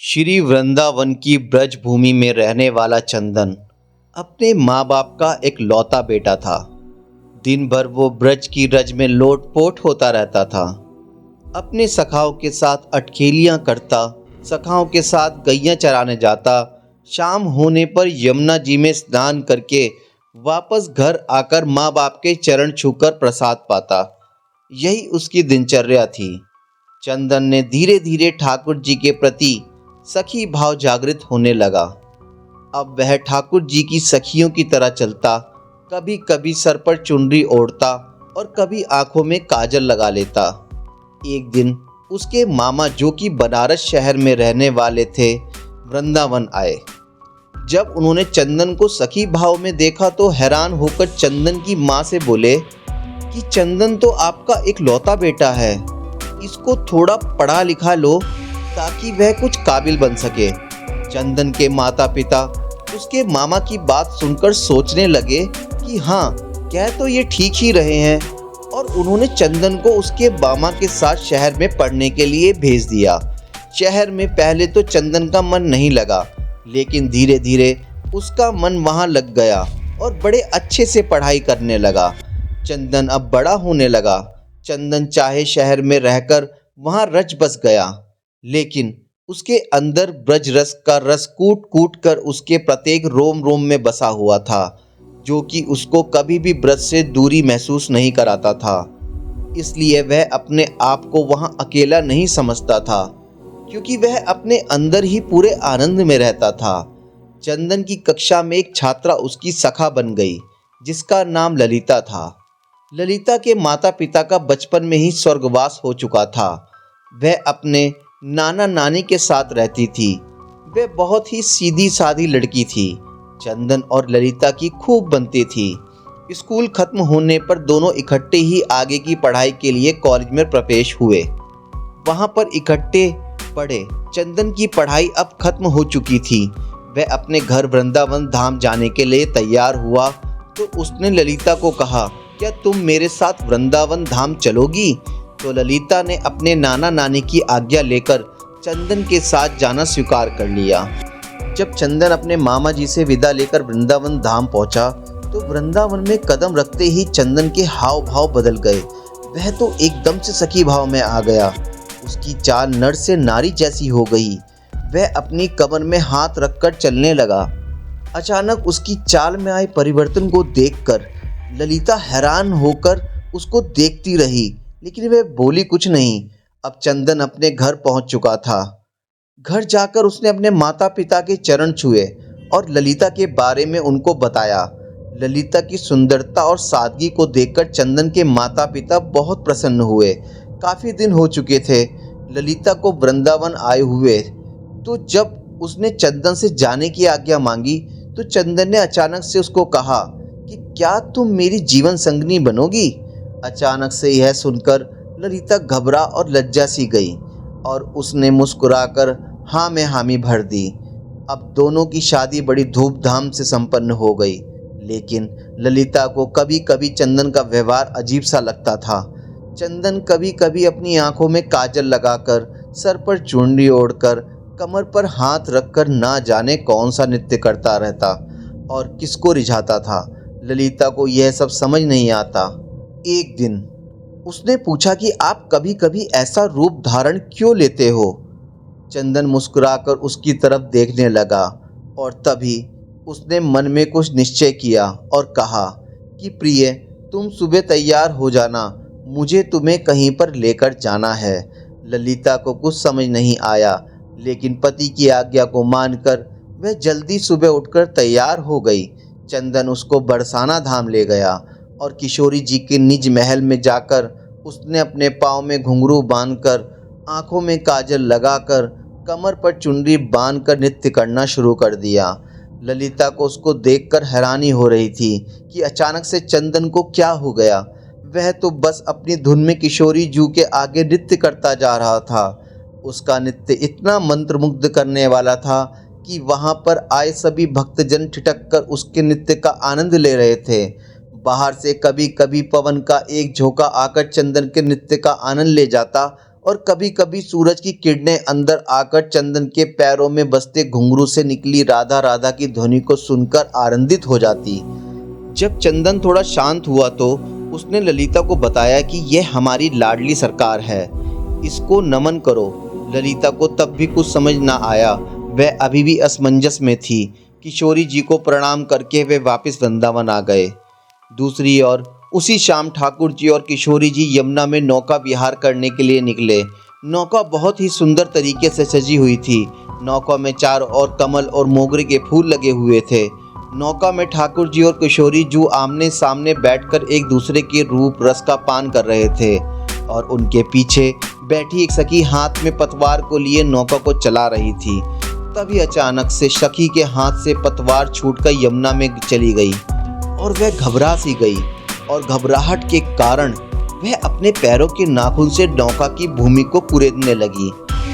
श्री वृंदावन की ब्रज भूमि में रहने वाला चंदन अपने माँ बाप का एक लौता बेटा था। दिन भर वो ब्रज की रज में लोटपोट होता रहता था। अपने सखाओं के साथ अटखेलियाँ करता, सखाओं के साथ गैया चराने जाता। शाम होने पर यमुना जी में स्नान करके वापस घर आकर माँ बाप के चरण छूकर प्रसाद पाता। यही उसकी दिनचर्या थी। चंदन ने धीरे धीरे ठाकुर जी के प्रति सखी भाव जागृत होने लगा। अब वह ठाकुर जी की सखियों की तरह चलता, कभी कभी सर पर चुनरी ओढ़ता और कभी आंखों में काजल लगा लेता। एक दिन उसके मामा, जो कि बनारस शहर में रहने वाले थे, वृंदावन आए। जब उन्होंने चंदन को सखी भाव में देखा तो हैरान होकर चंदन की माँ से बोले कि चंदन तो आपका एक लौता बेटा है, इसको थोड़ा पढ़ा लिखा लो ताकि वह कुछ काबिल बन सके। चंदन के माता पिता उसके मामा की बात सुनकर सोचने लगे कि हाँ, कह तो ये ठीक ही रहे हैं, और उन्होंने चंदन को उसके मामा के साथ शहर में पढ़ने के लिए भेज दिया। शहर में पहले तो चंदन का मन नहीं लगा, लेकिन धीरे धीरे उसका मन वहाँ लग गया और बड़े अच्छे से पढ़ाई करने लगा। चंदन अब बड़ा होने लगा। चंदन चाहे शहर में रहकर वहाँ रच बस गया, लेकिन उसके अंदर ब्रज रस का रस कूट कूट कर उसके प्रत्येक रोम रोम में बसा हुआ था, जो कि उसको कभी भी ब्रज से दूरी महसूस नहीं कराता था। इसलिए वह अपने आप को वहाँ अकेला नहीं समझता था, क्योंकि वह अपने अंदर ही पूरे आनंद में रहता था। चंदन की कक्षा में एक छात्रा उसकी सखा बन गई, जिसका नाम ललिता था। ललिता के माता पिता का बचपन में ही स्वर्गवास हो चुका था। वह अपने नाना नानी के साथ रहती थी। वह बहुत ही सीधी सादी लड़की थी। चंदन और ललिता की खूब बनती थी। स्कूल खत्म होने पर दोनों इकट्ठे ही आगे की पढ़ाई के लिए कॉलेज में प्रवेश हुए। वहां पर इकट्ठे पढ़े। चंदन की पढ़ाई अब खत्म हो चुकी थी। वह अपने घर वृंदावन धाम जाने के लिए तैयार हुआ तो उसने ललिता को कहा, क्या तुम मेरे साथ वृंदावन धाम चलोगी? तो ललिता ने अपने नाना नानी की आज्ञा लेकर चंदन के साथ जाना स्वीकार कर लिया। जब चंदन अपने मामा जी से विदा लेकर वृंदावन धाम पहुंचा तो वृंदावन में कदम रखते ही चंदन के हाव भाव बदल गए। वह तो एकदम से सखी भाव में आ गया। उसकी चाल नर से नारी जैसी हो गई। वह अपनी कमर में हाथ रखकर चलने लगा। अचानक उसकी चाल में आए परिवर्तन को देखकर ललिता हैरान होकर उसको देखती रही, लेकिन वह बोली कुछ नहीं। अब चंदन अपने घर पहुंच चुका था। घर जाकर उसने अपने माता पिता के चरण छुए और ललिता के बारे में उनको बताया। ललिता की सुंदरता और सादगी को देखकर चंदन के माता पिता बहुत प्रसन्न हुए। काफ़ी दिन हो चुके थे ललिता को वृंदावन आए हुए, तो जब उसने चंदन से जाने की आज्ञा मांगी तो चंदन ने अचानक से उसको कहा कि क्या तुम मेरी जीवन संगनी बनोगी? अचानक से यह सुनकर ललिता घबरा और लज्जा सी गई और उसने मुस्कुराकर हाँ में हामी भर दी। अब दोनों की शादी बड़ी धूमधाम से संपन्न हो गई, लेकिन ललिता को कभी कभी चंदन का व्यवहार अजीब सा लगता था। चंदन कभी कभी अपनी आंखों में काजल लगाकर, सर पर चुनरी ओढ़कर, कमर पर हाथ रखकर ना जाने कौन सा नृत्य करता रहता और किसको रिझाता था। ललिता को यह सब समझ नहीं आता। एक दिन उसने पूछा कि आप कभी कभी ऐसा रूप धारण क्यों लेते हो? चंदन मुस्कुराकर उसकी तरफ देखने लगा और तभी उसने मन में कुछ निश्चय किया और कहा कि प्रिय, तुम सुबह तैयार हो जाना, मुझे तुम्हें कहीं पर लेकर जाना है। ललिता को कुछ समझ नहीं आया, लेकिन पति की आज्ञा को मानकर वह जल्दी सुबह उठकर तैयार हो गई। चंदन उसको बरसाना धाम ले गया और किशोरी जी के निज महल में जाकर उसने अपने पाँव में घुंघरू बांधकर, आंखों में काजल लगाकर, कमर पर चुनरी बांधकर नृत्य करना शुरू कर दिया। ललिता को उसको देखकर हैरानी हो रही थी कि अचानक से चंदन को क्या हो गया। वह तो बस अपनी धुन में किशोरी जी के आगे नृत्य करता जा रहा था। उसका नृत्य इतना मंत्रमुग्ध करने वाला था कि वहाँ पर आए सभी भक्तजन ठिठक कर उसके नृत्य का आनंद ले रहे थे। बाहर से कभी कभी पवन का एक झोंका आकर चंदन के नृत्य का आनंद ले जाता और कभी कभी सूरज की किरणें अंदर आकर चंदन के पैरों में बसते घुंघरू से निकली राधा राधा की ध्वनि को सुनकर आनंदित हो जाती। जब चंदन थोड़ा शांत हुआ तो उसने ललिता को बताया कि यह हमारी लाडली सरकार है, इसको नमन करो। ललिता को तब भी कुछ समझ ना आया, वह अभी भी असमंजस में थी। किशोरी जी को प्रणाम करके वे वापस वृंदावन आ गए। दूसरी ओर उसी शाम ठाकुर जी और किशोरी जी यमुना में नौका विहार करने के लिए निकले। नौका बहुत ही सुंदर तरीके से सजी हुई थी। नौका में चारों ओर कमल और मोगरे के फूल लगे हुए थे। नौका में ठाकुर जी और किशोरी जी आमने सामने बैठकर एक दूसरे के रूप रस का पान कर रहे थे और उनके पीछे बैठी एक सखी हाथ में पतवार को लिए नौका को चला रही थी। तभी अचानक से सखी के हाथ से पतवार छूटकर यमुना में चली गई और वह घबरा सी गई और घबराहट के कारण वह अपने पैरों के नाखून से नौका की भूमि को कुरेदने लगी।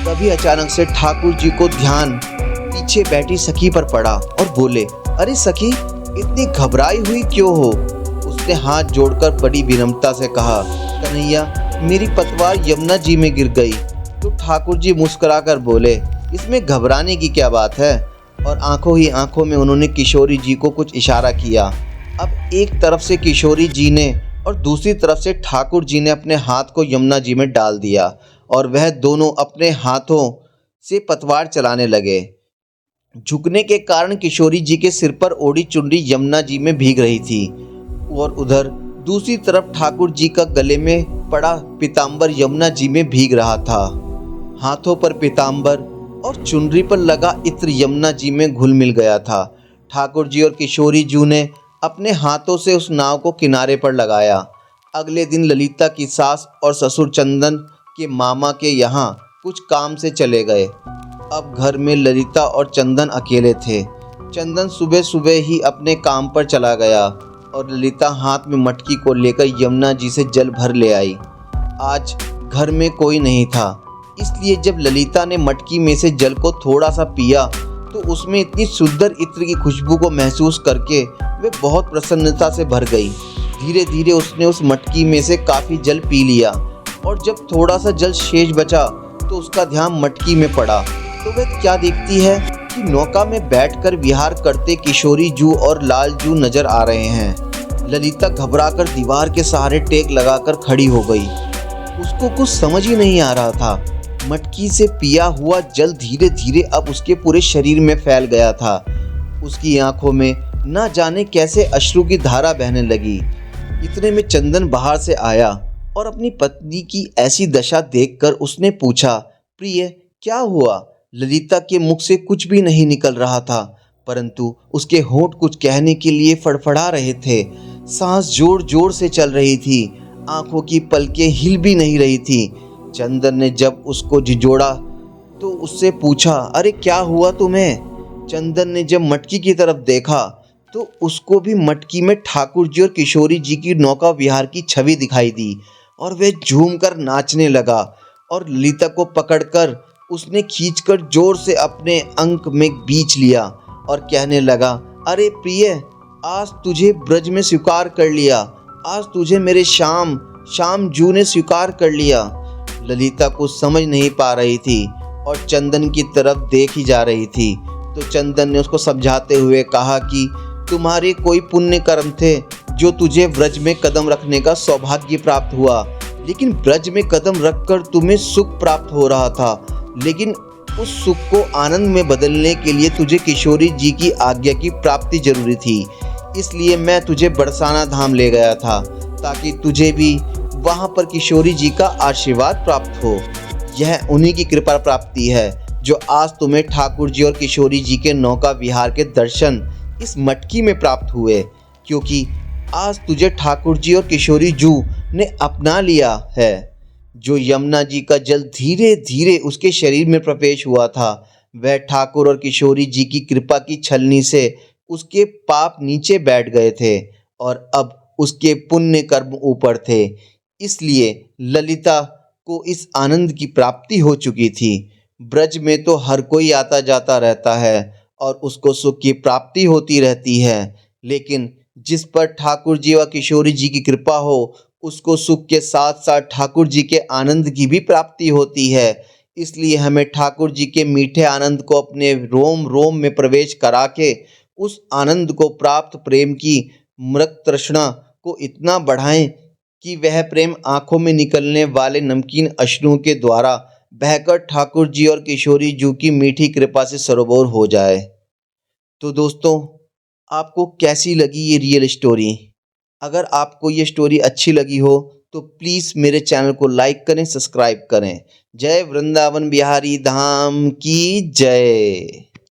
तभी अचानक से ठाकुर जी को ध्यान पीछे बैठी सखी पर पड़ा और बोले, अरे सखी, इतनी घबराई हुई क्यों हो? उसने हाथ जोड़कर बड़ी विनम्रता से कहा, कन्हैया, मेरी पतवार यमुना जी में गिर गई। तो ठाकुर जी मुस्कुराकर बोले, इसमें घबराने की क्या बात है? और आंखों ही आंखों में उन्होंने किशोरी जी को कुछ इशारा किया। अब एक तरफ से किशोरी जी ने और दूसरी तरफ से ठाकुर जी ने अपने हाथ को यमुना जी में डाल दिया और वह दोनों अपने हाथों से पतवार चलाने लगे। झुकने के कारण किशोरी जी के सिर पर ओढ़ी चुनरी यमुना जी में भीग रही थी और उधर दूसरी तरफ ठाकुर जी का गले में पड़ा पीताम्बर यमुना जी में भीग रहा था। हाथों पर पीताम्बर और चुनरी पर लगा इत्र यमुना जी में घुल मिल गया था। ठाकुर जी और किशोरी जी ने अपने हाथों से उस नाव को किनारे पर लगाया। अगले दिन ललिता की सास और ससुर चंदन के मामा के यहाँ कुछ काम से चले गए। अब घर में ललिता और चंदन अकेले थे। चंदन सुबह सुबह ही अपने काम पर चला गया और ललिता हाथ में मटकी को लेकर यमुना जी से जल भर ले आई। आज घर में कोई नहीं था, इसलिए जब ललिता ने मटकी में से जल को थोड़ा सा पिया तो उसमें इतनी सुंदर इत्र की खुशबू को महसूस करके वे बहुत प्रसन्नता से भर गई। धीरे धीरे उसने उस मटकी में से काफ़ी जल पी लिया और जब थोड़ा सा जल शेष बचा तो उसका ध्यान मटकी में पड़ा तो वह क्या देखती है कि नौका में बैठकर विहार करते किशोरी जू और लाल जू नजर आ रहे हैं। ललिता घबराकर दीवार के सहारे टेक लगाकर खड़ी हो गई। उसको कुछ समझ ही नहीं आ रहा था। मटकी से पिया हुआ जल धीरे धीरे अब उसके पूरे शरीर में फैल गया था। उसकी आंखों में न जाने कैसे अश्रु की धारा बहने लगी। इतने में चंदन बाहर से आया और अपनी पत्नी की ऐसी दशा देखकर उसने पूछा, प्रिय, क्या हुआ? ललिता के मुख से कुछ भी नहीं निकल रहा था, परंतु उसके होंठ कुछ कहने के लिए फड़फड़ा रहे थे। सांस जोर जोर से चल रही थी, आंखों की पलकें हिल भी नहीं रही थी। चंदन ने जब उसको झिझोड़ा तो उससे पूछा, अरे क्या हुआ तुम्हें? चंदन ने जब मटकी की तरफ देखा तो उसको भी मटकी में ठाकुर जी और किशोरी जी की नौका विहार की छवि दिखाई दी और वह झूमकर नाचने लगा और ललिता को पकड़कर उसने खींचकर जोर से अपने अंक में बींच लिया और कहने लगा, अरे प्रिय, आज तुझे ब्रज में स्वीकार कर लिया, आज तुझे मेरे श्याम जू ने स्वीकार कर लिया। ललिता कुछ समझ नहीं पा रही थी और चंदन की तरफ देख ही जा रही थी। तो चंदन ने उसको समझाते हुए कहा कि तुम्हारे कोई पुण्य कर्म थे जो तुझे ब्रज में कदम रखने का सौभाग्य प्राप्त हुआ, लेकिन ब्रज में कदम रखकर तुम्हें सुख प्राप्त हो रहा था, लेकिन उस सुख को आनंद में बदलने के लिए तुझे किशोरी जी की आज्ञा की प्राप्ति जरूरी थी। इसलिए मैं तुझे बरसाना धाम ले गया था ताकि तुझे भी वहाँ पर किशोरी जी का आशीर्वाद प्राप्त हो। यह उन्हीं की कृपा प्राप्ति है जो आज तुम्हें ठाकुर जी और किशोरी जी के नौका विहार के दर्शन इस मटकी में प्राप्त हुए, क्योंकि आज तुझे ठाकुर जी और किशोरी जू ने अपना लिया है। जो यमुना जी का जल धीरे धीरे उसके शरीर में प्रवेश हुआ था, वह ठाकुर और किशोरी जी की कृपा की छलनी से उसके पाप नीचे बैठ गए थे और अब उसके पुण्य कर्म ऊपर थे। इसलिए ललिता को इस आनंद की प्राप्ति हो चुकी थी। ब्रज में तो हर कोई आता जाता रहता है और उसको सुख की प्राप्ति होती रहती है, लेकिन जिस पर ठाकुर जी व किशोरी जी की कृपा हो उसको सुख के साथ साथ ठाकुर जी के आनंद की भी प्राप्ति होती है। इसलिए हमें ठाकुर जी के मीठे आनंद को अपने रोम रोम में प्रवेश करा के उस आनंद को प्राप्त प्रेम की मृत तृष्णा को इतना बढ़ाएं कि वह प्रेम आंखों में निकलने वाले नमकीन अश्रुओं के द्वारा बहकर ठाकुर जी और किशोरी जी की मीठी कृपा से सरोबोर हो जाए। तो दोस्तों, आपको कैसी लगी ये रियल स्टोरी? अगर आपको ये स्टोरी अच्छी लगी हो तो प्लीज़ मेरे चैनल को लाइक करें, सब्सक्राइब करें। जय वृंदावन बिहारी धाम की जय।